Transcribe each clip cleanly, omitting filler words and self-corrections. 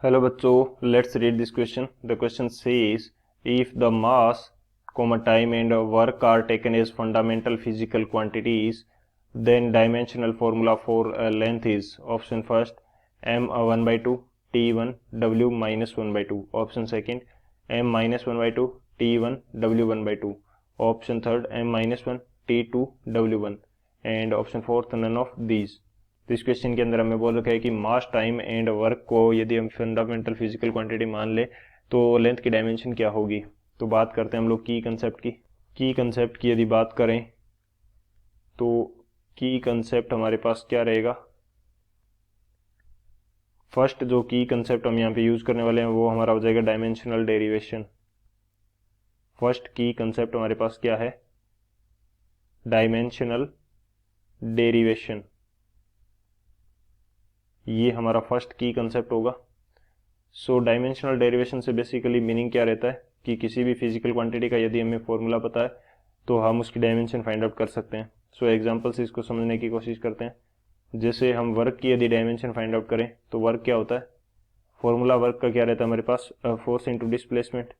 Hello बच्चों, let's read this question. The question says if the mass, time and work are taken as fundamental physical quantities, then dimensional formula for length is option first m 1 by 2 t1 w minus 1 by 2, option second m minus 1 by 2 t1 w 1 by 2, option third m minus 1 t2 w1 and option fourth none of these. तो इस question के अंदर हमें बोल रखा है कि मास, time and work को यदि हम फंडामेंटल फिजिकल क्वांटिटी मान ले तो लेंथ की डायमेंशन क्या होगी. तो बात करते हैं हम लोग की कंसेप्ट की यदि बात करें तो की कंसेप्ट हमारे पास क्या रहेगा. फर्स्ट जो की कंसेप्ट हम यहाँ पे यूज करने वाले हैं वो हमारा हो जाएगा डायमेंशनल डेरिवेशन. फर्स्ट की कंसेप्ट हमारे पास क्या है, डायमेंशनल डेरिवेशन. ये हमारा फर्स्ट की कंसेप्ट होगा. सो डायमेंशनल डेरिवेशन से बेसिकली मीनिंग क्या रहता है कि किसी भी फिजिकल क्वांटिटी का यदि हमें फॉर्मूला पता है तो हम उसकी डायमेंशन फाइंड आउट कर सकते हैं. सो एग्जांपल से इसको समझने की कोशिश करते हैं. जैसे हम वर्क की यदि डायमेंशन फाइंड आउट करें तो वर्क क्या होता है, फॉर्मूला वर्क का क्या रहता है हमारे पास, force into displacement.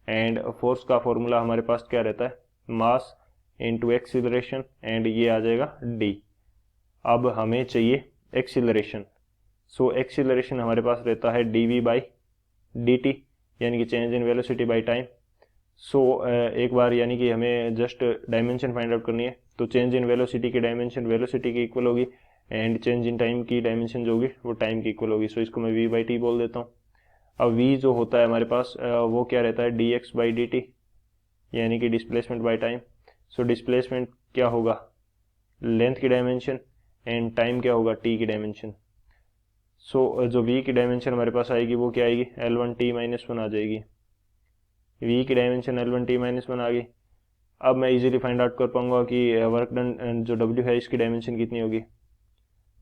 And force का फॉर्मूला हमारे पास क्या रहता है, मास इंटू एक्सीलरेशन, एंड ये आ जाएगा डी. अब हमें चाहिए एक्सीलरेशन. सो एक्सीलरेशन हमारे पास रहता है dv बाई dt, यानी कि change in velocity by time. So एक बार यानी कि हमें जस्ट डायमेंशन फाइंड आउट करनी है तो चेंज इन वेलोसिटी की डायमेंशन वेलोसिटी की इक्वल होगी एंड चेंज इन टाइम की डायमेंशन जो होगी वो टाइम की इक्वल होगी. सो इसको मैं v बाई टी बोल देता हूँ. अब v जो होता है हमारे पास वो क्या रहता है dx बाई dt, यानी कि displacement by time. So displacement क्या होगा, लेंथ की डायमेंशन, एंड टाइम क्या होगा, t की डायमेंशन. सो जो v की डायमेंशन हमारे पास आएगी वो क्या आएगी, L1t माइनस 1 आ जाएगी. v की डायमेंशन L1t माइनस 1 आ गई. अब मैं इजीली फाइंड आउट कर पाऊंगा कि वर्क डन जो w है इसकी डायमेंशन कितनी होगी.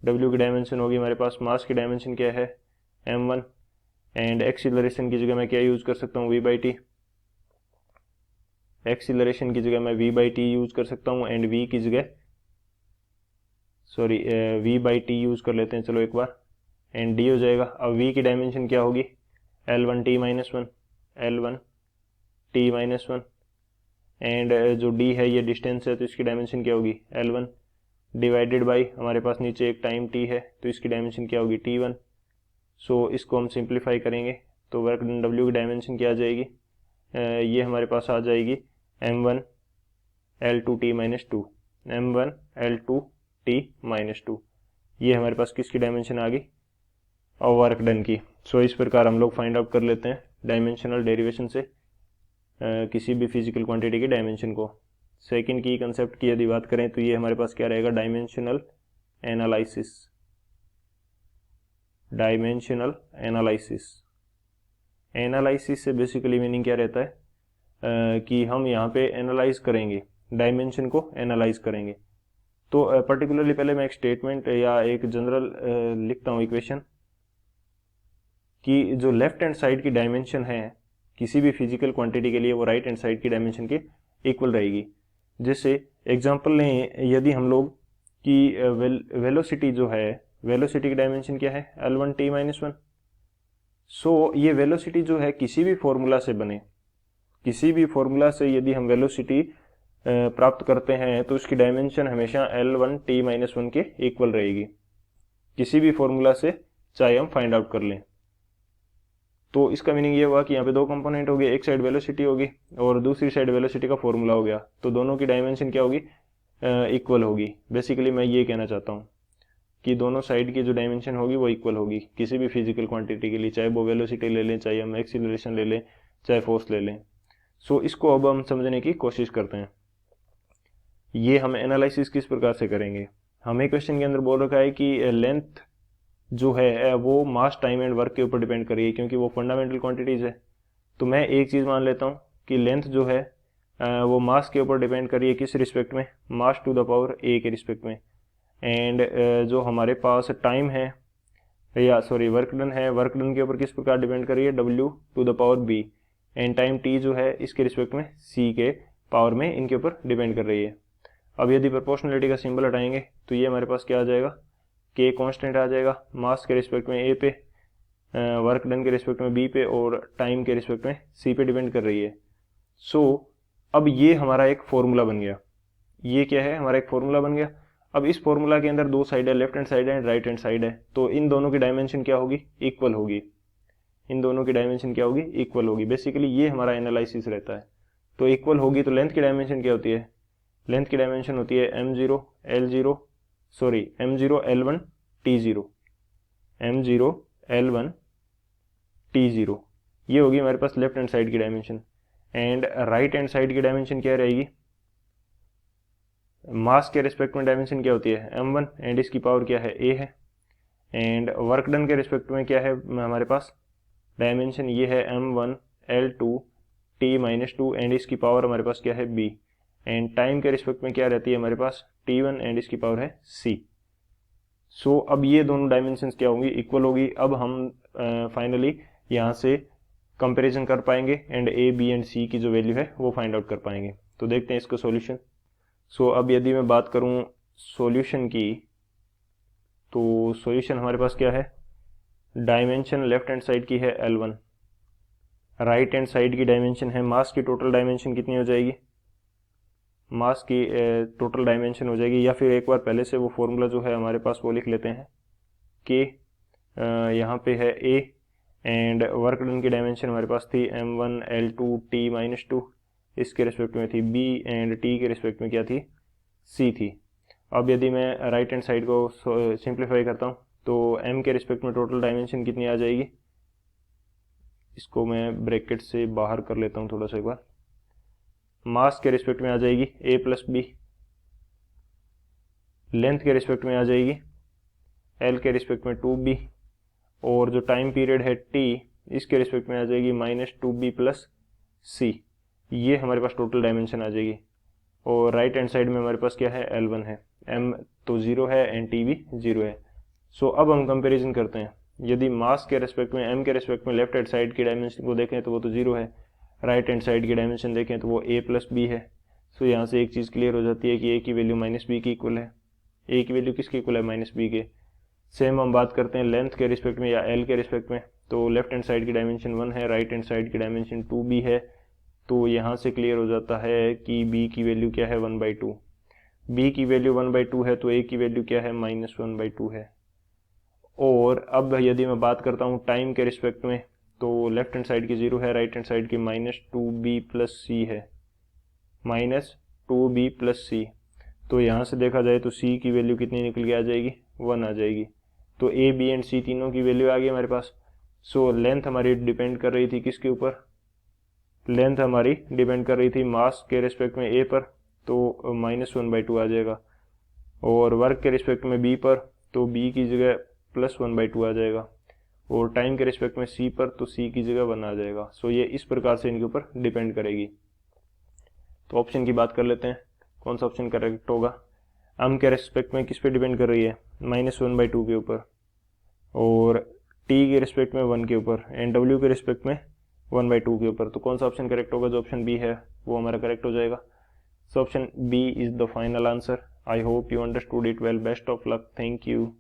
w की डायमेंशन होगी हमारे पास, मास की डायमेंशन क्या है m1, एंड एक्सीलरेशन की जगह मैं क्या यूज कर सकता हूँ, v बाई टी. एक्सीलरेशन की जगह मैं v बाई टी यूज कर सकता हूँ एंड v की जगह v बाई टी यूज कर लेते हैं चलो एक बार, एंड डी हो जाएगा. अब v की डायमेंशन क्या होगी, L1t minus 1, L1t minus 1, and जो d है ये डिस्टेंस है तो इसकी डायमेंशन क्या होगी, L1 डिवाइडेड बाई हमारे पास नीचे एक टाइम t है तो इसकी डायमेंशन क्या होगी, t1. सो इसको हम सिंप्लीफाई करेंगे तो वर्क डन w की डायमेंशन क्या आ जाएगी, ये हमारे पास आ जाएगी m1 L2t minus 2, m1 L2t minus 2. ये हमारे पास किसकी डायमेंशन आ गई, और वर्क डन की. सो इस प्रकार हम लोग फाइंड आउट कर लेते हैं डायमेंशनल डेरिवेशन से किसी भी फिजिकल क्वांटिटी की डायमेंशन को. सेकंड की कंसेप्ट की यदि बात करें तो ये हमारे पास क्या रहेगा, डायमेंशनल एनालिसिस से बेसिकली मीनिंग क्या रहता है कि हम यहाँ पे एनालाइज करेंगे, डायमेंशन को एनालाइज करेंगे. तो पर्टिकुलरली पहले मैं एक स्टेटमेंट या एक जनरल लिखता हूँ इक्वेशन कि जो लेफ्ट हैंड साइड की डायमेंशन है किसी भी फिजिकल क्वांटिटी के लिए वो राइट हैंड साइड की डायमेंशन के इक्वल रहेगी. जैसे एग्जांपल लें यदि हम लोग कि वेलोसिटी जो है, वेलोसिटी की डायमेंशन क्या है, L1t माइनस 1. सो ये वेलोसिटी जो है किसी भी फॉर्मूला से बने, किसी भी फॉर्मूला से यदि हम वेलोसिटी प्राप्त करते हैं तो उसकी डायमेंशन हमेशा L1t माइनस 1 के इक्वल रहेगी, किसी भी फॉर्मूला से चाहे हम फाइंड आउट कर लें. तो इसका मीनिंग ये हुआ कि यहाँ पे दो कंपोनेंट हो गए, एक साइड वेलोसिटी होगी और दूसरी साइड वेलोसिटी का फॉर्मूला हो गया, तो दोनों की डायमेंशन क्या होगी, इक्वल होगी. बेसिकली मैं ये कहना चाहता हूँ कि दोनों साइड की जो डायमेंशन होगी वो इक्वल होगी किसी भी फिजिकल क्वांटिटी के लिए, चाहे वो वेलोसिटी ले लें, चाहे हम एक्सीलरेशन ले लें, चाहे फोर्स ले लें. सो इसको अब हम समझने की कोशिश करते हैं. ये हम एनालिसिस किस प्रकार से करेंगे, हमें क्वेश्चन के अंदर बोल रखा है कि लेंथ जो है वो मास, टाइम एंड वर्क के ऊपर डिपेंड कर रही है क्योंकि वो फंडामेंटल क्वांटिटीज है. तो मैं एक चीज़ मान लेता हूँ कि लेंथ जो है वो मास के ऊपर डिपेंड कर रही है, किस रिस्पेक्ट में, mass to the power a के रिस्पेक्ट में. एंड जो हमारे पास टाइम है या वर्क डन है, वर्क डन के ऊपर किस प्रकार डिपेंड कर रही है, w to the power b, and time t जो है इसके रिस्पेक्ट में c के पावर में इनके ऊपर डिपेंड कर रही है. अब यदि प्रोपोर्शनलिटी का सिंबल हटाएंगे तो ये हमारे पास क्या आ जाएगा के कांस्टेंट आ जाएगा, मास के रिस्पेक्ट में ए पे, वर्क डन के रिस्पेक्ट में बी पे और टाइम के रिस्पेक्ट में सी पे डिपेंड कर रही है। सो अब ये हमारा एक फॉर्मूला बन गया, ये क्या है, हमारा एक फॉर्मूला बन गया। अब इस फॉर्मूला के अंदर दो साइड है, लेफ्ट हैंड साइड है एंड राइट हैंड साइड है, तो इन दोनों की डायमेंशन क्या होगी, इक्वल होगी। इन दोनों की डायमेंशन क्या होगी, इक्वल होगी। बेसिकली ये हमारा एनालिसिस रहता है। तो इक्वल होगी तो लेंथ की डायमेंशन क्या होती है, लेंथ की डायमेंशन होती है m0 l0 sorry m0 l1 t0, m0 l1 t0, ये होगी हमारे पास लेफ्ट हैंड साइड की dimension. And right hand side की डायमेंशन क्या रहेगी, मास के रिस्पेक्ट में डायमेंशन क्या होती है m1 एंड इसकी पावर क्या है a है। एंड वर्क डन के रिस्पेक्ट में क्या है हमारे पास डायमेंशन, ये है m1 l2 t-2 एंड इसकी पावर हमारे पास क्या है b। एंड टाइम के रिस्पेक्ट में क्या रहती है हमारे पास t1 एंड इसकी पावर है c। सो अब ये दोनों डायमेंशंस क्या होंगी, इक्वल होगी। अब हम फाइनली यहाँ से कंपैरिजन कर पाएंगे and a b and c की जो वैल्यू है वो फाइंड आउट कर पाएंगे। तो देखते हैं इसका सॉल्यूशन। सो अब यदि मैं बात करूँ सॉल्यूशन की, तो सॉल्यूशन हमारे पास क्या है, डायमेंशन लेफ्ट हैंड साइड की है l1, राइट हैंड साइड की डायमेंशन है, मास की टोटल डायमेंशन कितनी हो जाएगी, मास की टोटल डायमेंशन हो जाएगी, या फिर एक बार पहले से वो फॉर्मूला जो है हमारे पास वो लिख लेते हैं कि यहाँ पे है a एंड वर्क डन की डायमेंशन हमारे पास थी m1 l2 t-2, इसके रिस्पेक्ट में थी b एंड t के रिस्पेक्ट में क्या थी, c थी। अब यदि मैं राइट हैंड साइड को सिंप्लीफाई करता हूँ तो m के रिस्पेक्ट में टोटल डायमेंशन कितनी आ जाएगी, इसको मैं ब्रैकेट से बाहर कर लेता हूँ थोड़ा सा एक बार, मास के रिस्पेक्ट में आ जाएगी a प्लस बी, लेंथ के रिस्पेक्ट में आ जाएगी l के रिस्पेक्ट में 2b, और जो टाइम पीरियड है t इसके रिस्पेक्ट में आ जाएगी -2b प्लस c। ये हमारे पास टोटल डायमेंशन आ जाएगी। और राइट हैंड साइड में हमारे पास क्या है, l1 है, m तो 0 है एंड t भी 0 है। सो अब हम कंपैरिजन करते हैं। यदि मास के रेस्पेक्ट में m के रेस्पेक्ट में लेफ्ट हैंड साइड की डायमेंशन को देखें तो वो तो 0 है, राइट हैंड साइड की डायमेंशन देखें तो वो a प्लस बी है। सो यहाँ से एक चीज़ क्लियर हो जाती है कि a की वैल्यू -b की इक्वल है। a की वैल्यू किसके इक्वल है, -b के। सेम हम बात करते हैं लेंथ के रिस्पेक्ट में या l के रिस्पेक्ट में, तो लेफ्ट हैंड साइड की डायमेंशन 1 है, राइट हैंड साइड की डायमेंशन 2b है। तो यहाँ से क्लियर हो जाता है कि b की वैल्यू क्या है, 1/2। b की वैल्यू 1/2 है तो a की वैल्यू क्या है, -1/2 है। और अब यदि मैं बात करता हूँ टाइम के रिस्पेक्ट में, तो लेफ्ट हैंड साइड की 0 है, राइट हैंड साइड की -2b प्लस c है, -2b प्लस c। तो यहाँ से देखा जाए तो c की वैल्यू कितनी निकल के आ जाएगी, 1 आ जाएगी। तो a b एंड c तीनों की वैल्यू आ गई हमारे पास। सो लेंथ हमारी डिपेंड कर रही थी किसके ऊपर, लेंथ हमारी डिपेंड कर रही थी मास के रिस्पेक्ट में a पर, तो -1/2 आ जाएगा। और वर्क के रिस्पेक्ट में b पर, तो b की जगह +1/2 आ जाएगा। और टाइम के रिस्पेक्ट में c पर, तो c की जगह 1 आ जाएगा। सो ये इस प्रकार से इनके ऊपर डिपेंड करेगी। तो ऑप्शन की बात कर लेते हैं, कौन सा ऑप्शन करेक्ट होगा। m के रिस्पेक्ट में किस पे डिपेंड कर रही है, -1/2 के ऊपर, और t के रिस्पेक्ट में 1 के ऊपर, एंड w के रिस्पेक्ट में 1/2 के ऊपर। तो कौन सा ऑप्शन करेक्ट होगा, जो ऑप्शन बी है वो हमारा करेक्ट हो जाएगा। So option B is the final answer. I hope you understood it well. Best of luck. Thank you.